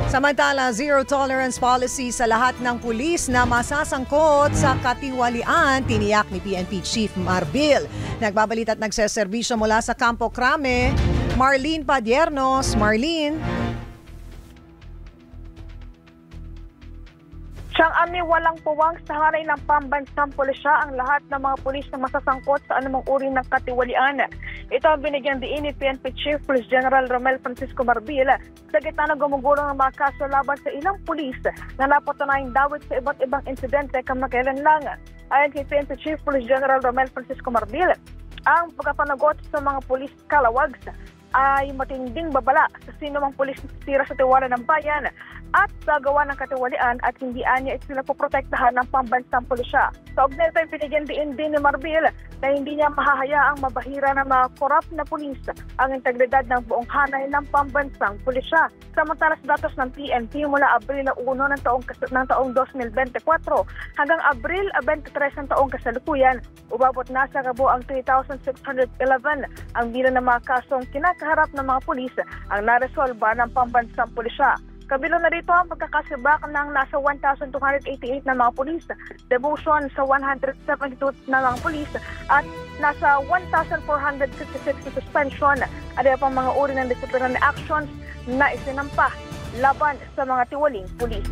Samantala, zero tolerance policy sa lahat ng pulis na masasangkot sa katiwalian, tiniyak ni PNP Chief Marbil. Nagbabalita at nagseserbisyo mula sa Campo Crame, Marlene Padiernos. Marlene. Siyang ami walang puwang sa hanay ng pambansang pulisya ang lahat ng mga pulis na masasangkot sa anumang uri ng katiwalian. Ito ang binigyan diin ni PNP Chief Police General Romel Francisco Marbil sa gitna ng gumugulong ng mga kaso laban sa ilang pulis na napatunayang dawit sa iba't ibang insidente kamakailan lang. Ayon kay PNP Chief Police General Romel Francisco Marbil, ang pagkapanagot sa mga pulis kalawags ay matinding babala sa sino mang pulis na sira sa tiwala ng bayan at gagawa ng katiwalian at hindi anya sila poprotektahan ng pambansang pulisya. Sa ugnay ito, pinigyan din ni Marbil na hindi niya mahahayaang mabahira ng mga korap na pulis ang integridad ng buong hanay ng pambansang pulisya. Samantala sa datos ng PNP mula Abril 1 ng taong 2024 hanggang Abril 23 ng taong kasalukuyan, umabot na sa kabuang 3,611 ang bilang ng mga kasong kinakaharap ng mga pulis ang naresolba ng pambansang pulisya. Kabilang na rito ang pagkakasibak ng nasa 1,288 na mga pulis, demotion sa 172 na mga pulis at nasa 1,456 na suspension at pang mga uri ng disciplinary actions na isinampa laban sa mga tiwaling pulis.